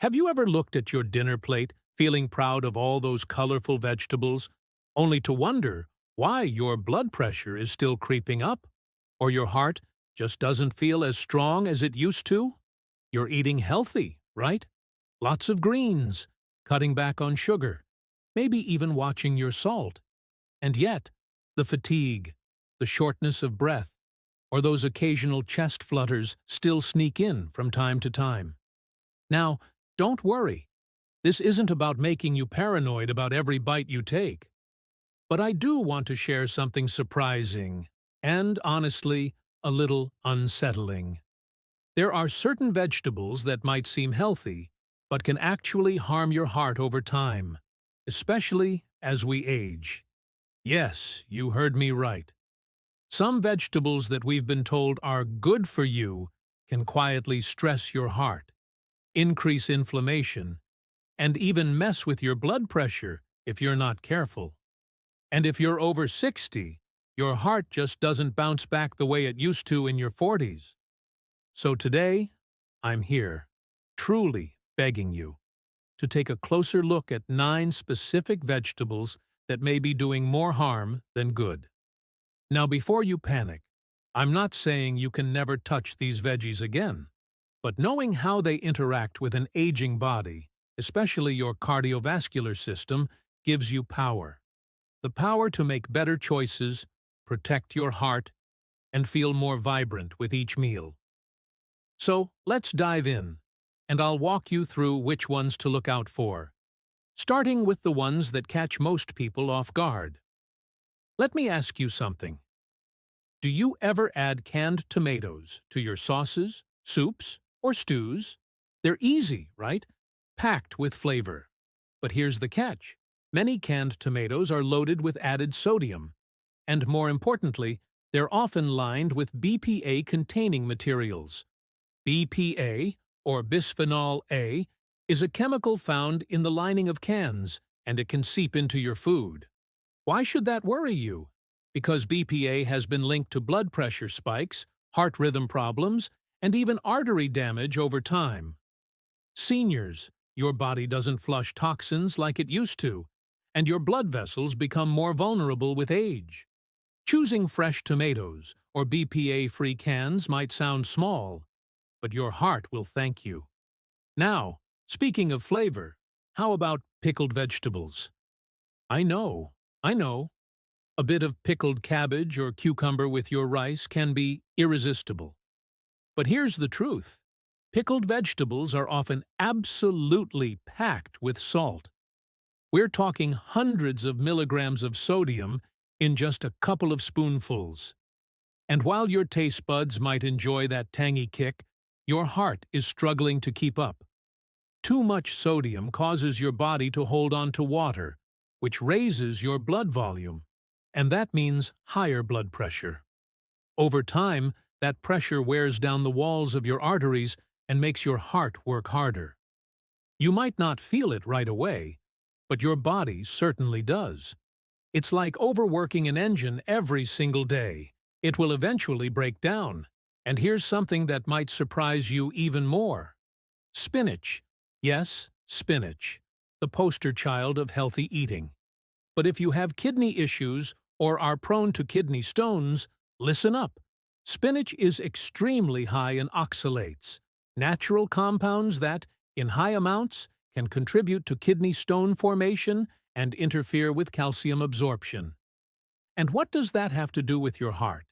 Have you ever looked at your dinner plate, feeling proud of all those colorful vegetables, only to wonder why your blood pressure is still creeping up, or your heart just doesn't feel as strong as it used to? You're eating healthy, right? Lots of greens, cutting back on sugar, maybe even watching your salt. And yet, the fatigue, the shortness of breath, or those occasional chest flutters still sneak in from time to time. Now, don't worry. This isn't about making you paranoid about every bite you take. But I do want to share something surprising and, honestly, a little unsettling. There are certain vegetables that might seem healthy, but can actually harm your heart over time, especially as we age. Yes, you heard me right. Some vegetables that we've been told are good for you can quietly stress your heart, increase inflammation, and even mess with your blood pressure if you're not careful. And if you're over 60, your heart just doesn't bounce back the way it used to in your 40s. So today, I'm here, truly begging you, to take a closer look at 9 specific vegetables that may be doing more harm than good. Now, before you panic, I'm not saying you can never touch these veggies again, but knowing how they interact with an aging body, especially your cardiovascular system, gives you power. The power to make better choices, protect your heart, and feel more vibrant with each meal. So, let's dive in, and I'll walk you through which ones to look out for, starting with the ones that catch most people off guard. Let me ask you something. Do you ever add canned tomatoes to your sauces, soups, or stews? They're easy, right? Packed with flavor. But here's the catch. Many canned tomatoes are loaded with added sodium, and more importantly, they're often lined with BPA-containing materials. BPA, or bisphenol A, is a chemical found in the lining of cans, and it can seep into your food. Why should that worry you? Because BPA has been linked to blood pressure spikes, heart rhythm problems, and even artery damage over time. Seniors, your body doesn't flush toxins like it used to, and your blood vessels become more vulnerable with age. Choosing fresh tomatoes or BPA-free cans might sound small, but your heart will thank you. Now, speaking of flavor, how about pickled vegetables? I know. A bit of pickled cabbage or cucumber with your rice can be irresistible. But here's the truth. Pickled vegetables are often absolutely packed with salt. We're talking hundreds of milligrams of sodium in just a couple of spoonfuls. And while your taste buds might enjoy that tangy kick, your heart is struggling to keep up. Too much sodium causes your body to hold on to water, which raises your blood volume, and that means higher blood pressure. Over time, that pressure wears down the walls of your arteries and makes your heart work harder. You might not feel it right away, but your body certainly does. It's like overworking an engine every single day. It will eventually break down. And here's something that might surprise you even more. Spinach. Yes, spinach, the poster child of healthy eating. But if you have kidney issues or are prone to kidney stones, listen up. Spinach is extremely high in oxalates, natural compounds that, in high amounts, can contribute to kidney stone formation and interfere with calcium absorption. And what does that have to do with your heart?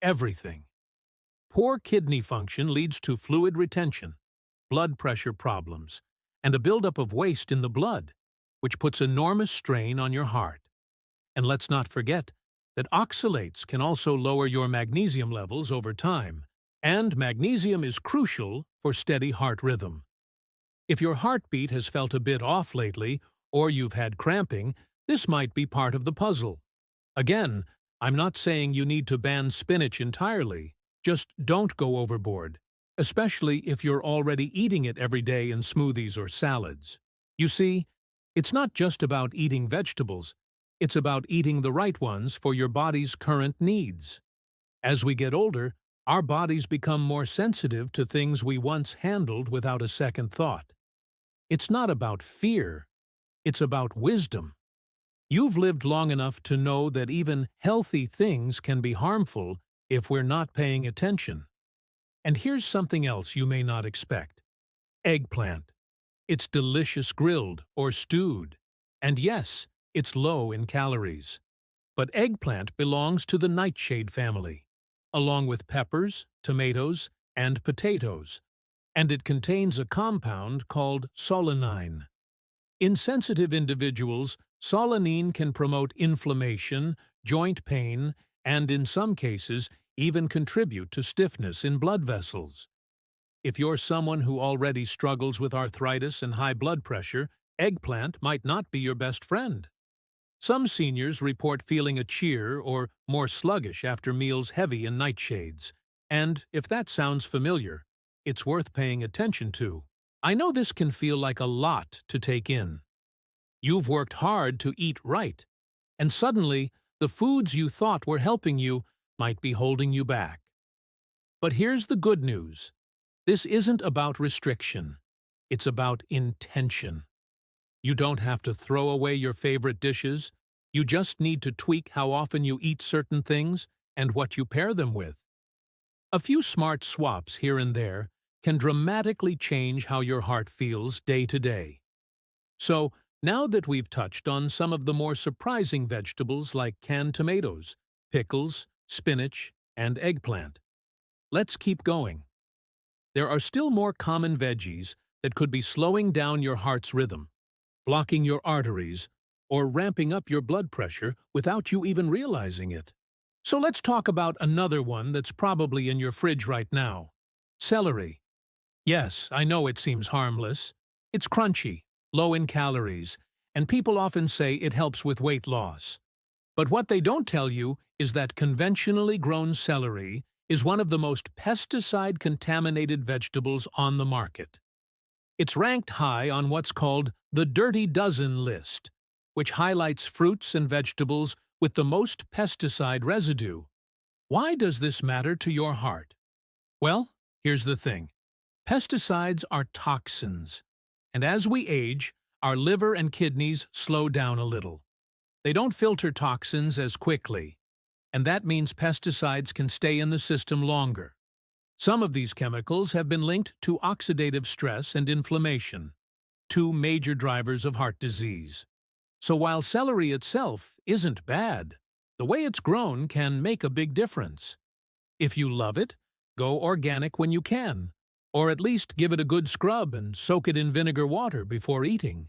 Everything. Poor kidney function leads to fluid retention, blood pressure problems, and a buildup of waste in the blood, which puts enormous strain on your heart. And let's not forget that oxalates can also lower your magnesium levels over time, and magnesium is crucial for steady heart rhythm. If your heartbeat has felt a bit off lately, or you've had cramping, this might be part of the puzzle. Again, I'm not saying you need to ban spinach entirely. Just don't go overboard, especially if you're already eating it every day in smoothies or salads. You see, it's not just about eating vegetables, it's about eating the right ones for your body's current needs. As we get older, our bodies become more sensitive to things we once handled without a second thought. It's not about fear, it's about wisdom. You've lived long enough to know that even healthy things can be harmful if we're not paying attention. And here's something else you may not expect. Eggplant. It's delicious grilled or stewed. And yes, it's low in calories. But eggplant belongs to the nightshade family, along with peppers, tomatoes, and potatoes, and it contains a compound called solanine. In sensitive individuals, solanine can promote inflammation, joint pain, and in some cases, even contribute to stiffness in blood vessels. If you're someone who already struggles with arthritis and high blood pressure, eggplant might not be your best friend. Some seniors report feeling a cheer or more sluggish after meals heavy in nightshades, and if that sounds familiar, it's worth paying attention to. I know this can feel like a lot to take in. You've worked hard to eat right, and suddenly the foods you thought were helping you might be holding you back. But here's the good news. This isn't about restriction. It's about intention. You don't have to throw away your favorite dishes. You just need to tweak how often you eat certain things and what you pair them with. A few smart swaps here and there can dramatically change how your heart feels day to day. So, now that we've touched on some of the more surprising vegetables like canned tomatoes, pickles, spinach, and eggplant, let's keep going. There are still more common veggies that could be slowing down your heart's rhythm, blocking your arteries, or ramping up your blood pressure without you even realizing it. So let's talk about another one that's probably in your fridge right now. Celery. Yes, I know it seems harmless. It's crunchy, low in calories, and people often say it helps with weight loss. But what they don't tell you is that conventionally grown celery is one of the most pesticide-contaminated vegetables on the market. It's ranked high on what's called the Dirty Dozen list, which highlights fruits and vegetables with the most pesticide residue. Why does this matter to your heart? Well, here's the thing. Pesticides are toxins, and as we age, our liver and kidneys slow down a little. They don't filter toxins as quickly, and that means pesticides can stay in the system longer. Some of these chemicals have been linked to oxidative stress and inflammation, two major drivers of heart disease. So while celery itself isn't bad, the way it's grown can make a big difference. If you love it, go organic when you can, or at least give it a good scrub and soak it in vinegar water before eating.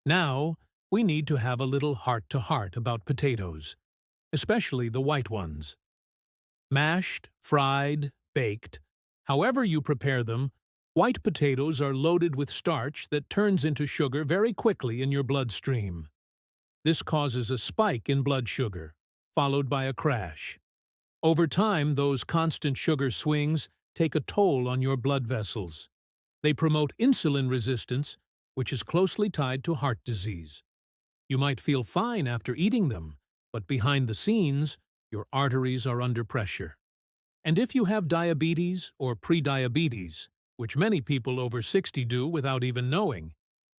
Now, we need to have a little heart-to-heart about potatoes, especially the white ones. Mashed, fried, baked, however you prepare them, white potatoes are loaded with starch that turns into sugar very quickly in your bloodstream. This causes a spike in blood sugar, followed by a crash. Over time, those constant sugar swings take a toll on your blood vessels. They promote insulin resistance, which is closely tied to heart disease. You might feel fine after eating them, but behind the scenes, your arteries are under pressure. And if you have diabetes or prediabetes, which many people over 60 do without even knowing,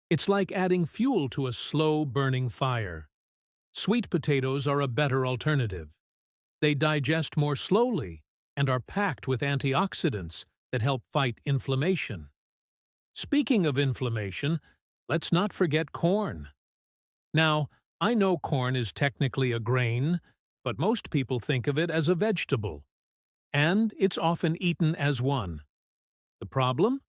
it's like adding fuel to a slow-burning fire. Sweet potatoes are a better alternative. They digest more slowly and are packed with antioxidants that help fight inflammation. Speaking of inflammation, let's not forget corn. Now, I know corn is technically a grain, but most people think of it as a vegetable, and it's often eaten as one. The problem?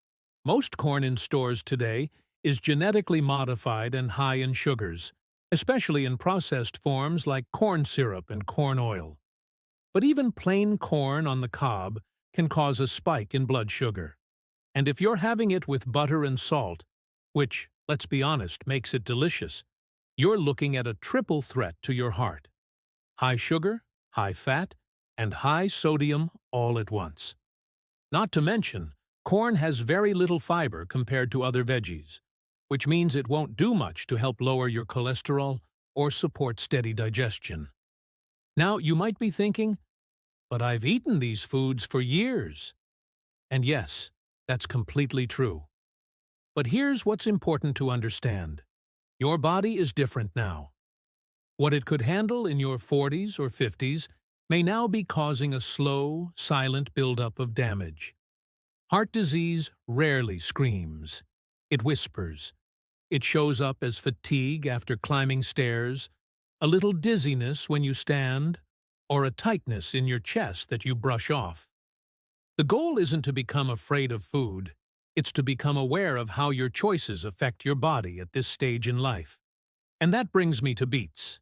Most corn in stores today is genetically modified and high in sugars, especially in processed forms like corn syrup and corn oil. But even plain corn on the cob can cause a spike in blood sugar. And if you're having it with butter and salt, which, let's be honest, makes it delicious, you're looking at a triple threat to your heart. High sugar, high fat, and high sodium all at once. Not to mention, corn has very little fiber compared to other veggies, which means it won't do much to help lower your cholesterol or support steady digestion. Now, you might be thinking, but I've eaten these foods for years. And yes, that's completely true. But here's what's important to understand. Your body is different now. What it could handle in your 40s or 50s may now be causing a slow, silent buildup of damage. Heart disease rarely screams. It whispers. It shows up as fatigue after climbing stairs, a little dizziness when you stand, or a tightness in your chest that you brush off. The goal isn't to become afraid of food. It's to become aware of how your choices affect your body at this stage in life. And that brings me to beets.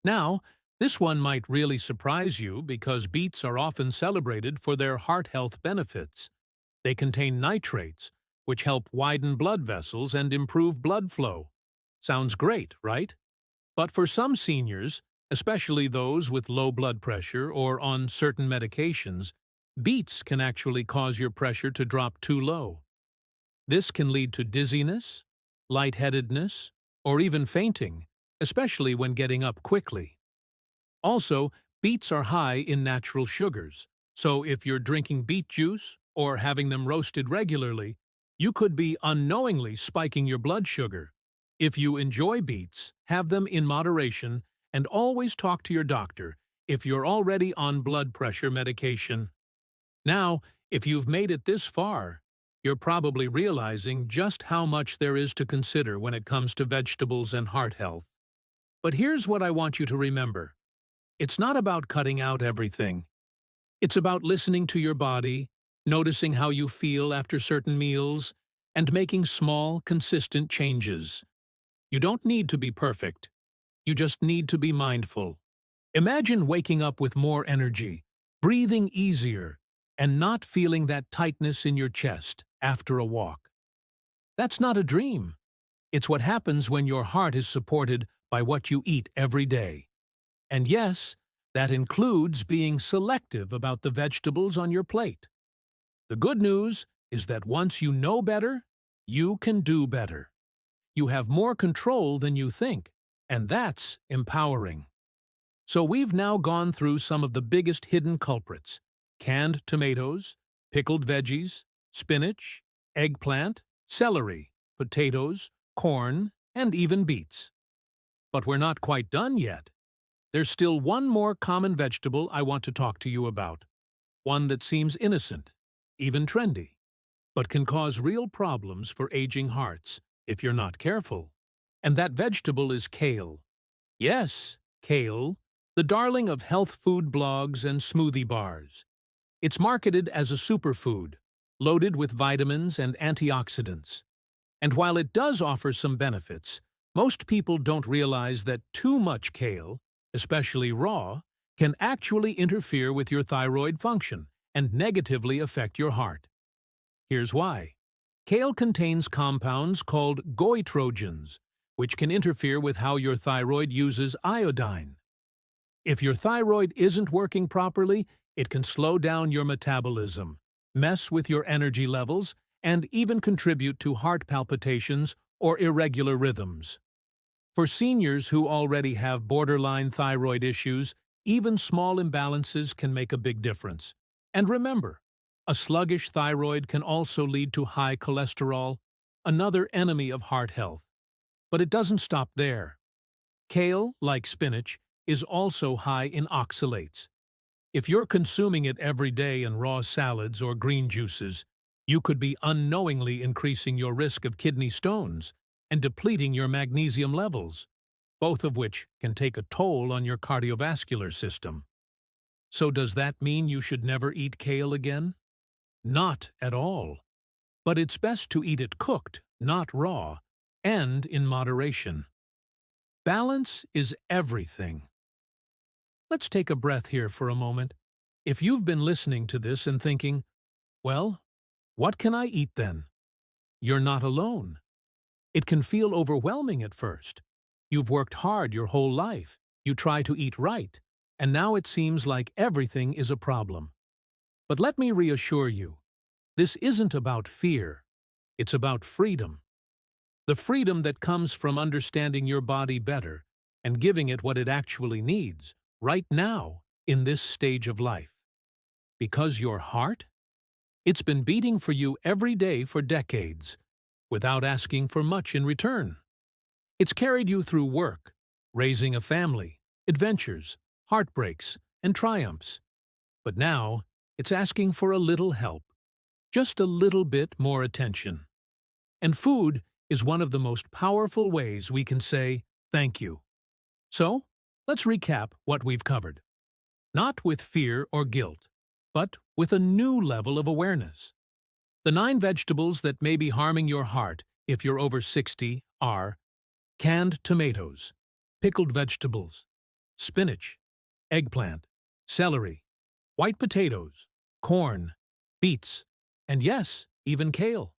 Now, this one might really surprise you because beets are often celebrated for their heart health benefits. They contain nitrates, which help widen blood vessels and improve blood flow. Sounds great, right? But for some seniors, especially those with low blood pressure or on certain medications, beets can actually cause your pressure to drop too low. This can lead to dizziness, lightheadedness, or even fainting, especially when getting up quickly. Also, beets are high in natural sugars, so if you're drinking beet juice or having them roasted regularly, you could be unknowingly spiking your blood sugar. If you enjoy beets, have them in moderation and always talk to your doctor if you're already on blood pressure medication. Now, if you've made it this far, you're probably realizing just how much there is to consider when it comes to vegetables and heart health. But here's what I want you to remember. It's not about cutting out everything. It's about listening to your body, noticing how you feel after certain meals, and making small, consistent changes. You don't need to be perfect. You just need to be mindful. Imagine waking up with more energy, breathing easier, and not feeling that tightness in your chest after a walk. That's not a dream. It's what happens when your heart is supported by what you eat every day. And yes, that includes being selective about the vegetables on your plate. The good news is that once you know better, you can do better. You have more control than you think, and that's empowering. So we've now gone through some of the biggest hidden culprits: canned tomatoes, pickled veggies, spinach, eggplant, celery, potatoes, corn, and even beets. But we're not quite done yet. There's still one more common vegetable I want to talk to you about. One that seems innocent, even trendy, but can cause real problems for aging hearts if you're not careful. And that vegetable is kale. Yes, kale, the darling of health food blogs and smoothie bars. It's marketed as a superfood, loaded with vitamins and antioxidants. And while it does offer some benefits, most people don't realize that too much kale, especially raw, can actually interfere with your thyroid function and negatively affect your heart. Here's why. Kale contains compounds called goitrogens, which can interfere with how your thyroid uses iodine. If your thyroid isn't working properly, it can slow down your metabolism, mess with your energy levels, and even contribute to heart palpitations or irregular rhythms. For seniors who already have borderline thyroid issues, even small imbalances can make a big difference. And remember, a sluggish thyroid can also lead to high cholesterol, another enemy of heart health. But it doesn't stop there. Kale, like spinach, is also high in oxalates. If you're consuming it every day in raw salads or green juices, you could be unknowingly increasing your risk of kidney stones and depleting your magnesium levels, both of which can take a toll on your cardiovascular system. So does that mean you should never eat kale again? Not at all. But it's best to eat it cooked, not raw, and in moderation. Balance is everything. Let's take a breath here for a moment. If you've been listening to this and thinking, well, what can I eat then? You're not alone. It can feel overwhelming at first. You've worked hard your whole life. You try to eat right, and now it seems like everything is a problem. But let me reassure you, this isn't about fear. It's about freedom. The freedom that comes from understanding your body better and giving it what it actually needs, right now, in this stage of life. Because your heart? It's been beating for you every day for decades. without asking for much in return. It's carried you through work, raising a family, adventures, heartbreaks, and triumphs. But now, it's asking for a little help, just a little bit more attention. And food is one of the most powerful ways we can say thank you. So, let's recap what we've covered. Not with fear or guilt, but with a new level of awareness. The 9 vegetables that may be harming your heart if you're over 60 are canned tomatoes, pickled vegetables, spinach, eggplant, celery, white potatoes, corn, beets, and yes, even kale.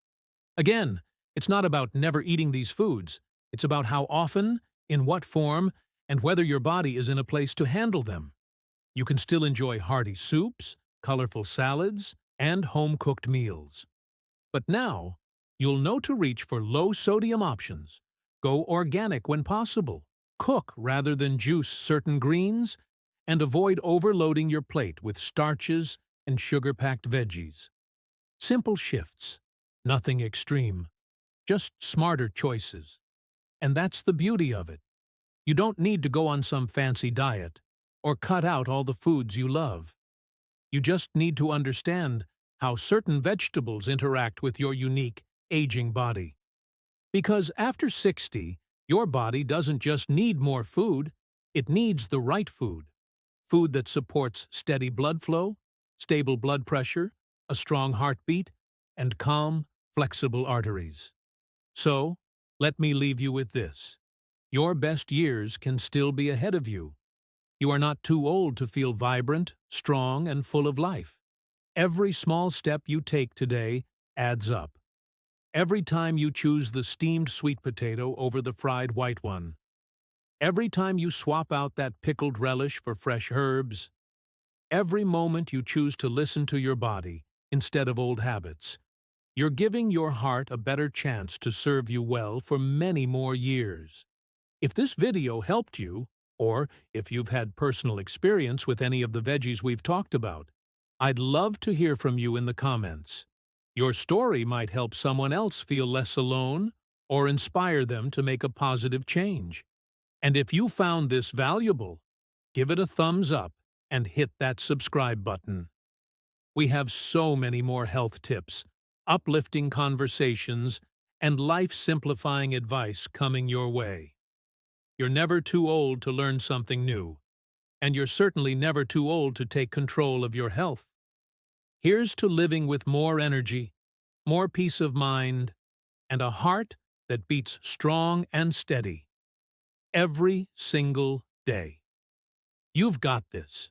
Again, it's not about never eating these foods. It's about how often, in what form, and whether your body is in a place to handle them. You can still enjoy hearty soups, colorful salads, and home-cooked meals. But now, you'll know to reach for low-sodium options. Go organic when possible. Cook rather than juice certain greens, and avoid overloading your plate with starches and sugar-packed veggies. Simple shifts, nothing extreme, just smarter choices. And that's the beauty of it. You don't need to go on some fancy diet or cut out all the foods you love. You just need to understand how certain vegetables interact with your unique, aging body. Because after 60, your body doesn't just need more food, it needs the right food. Food that supports steady blood flow, stable blood pressure, a strong heartbeat, and calm, flexible arteries. So, let me leave you with this. Your best years can still be ahead of you. You are not too old to feel vibrant, strong, and full of life. Every small step you take today adds up. Every time you choose the steamed sweet potato over the fried white one. Every time you swap out that pickled relish for fresh herbs. Every moment you choose to listen to your body instead of old habits. You're giving your heart a better chance to serve you well for many more years. If this video helped you, or if you've had personal experience with any of the veggies we've talked about, I'd love to hear from you in the comments. Your story might help someone else feel less alone or inspire them to make a positive change. And if you found this valuable, give it a thumbs up and hit that subscribe button. We have so many more health tips, uplifting conversations, and life-simplifying advice coming your way. You're never too old to learn something new, and you're certainly never too old to take control of your health. Here's to living with more energy, more peace of mind, and a heart that beats strong and steady every single day. You've got this.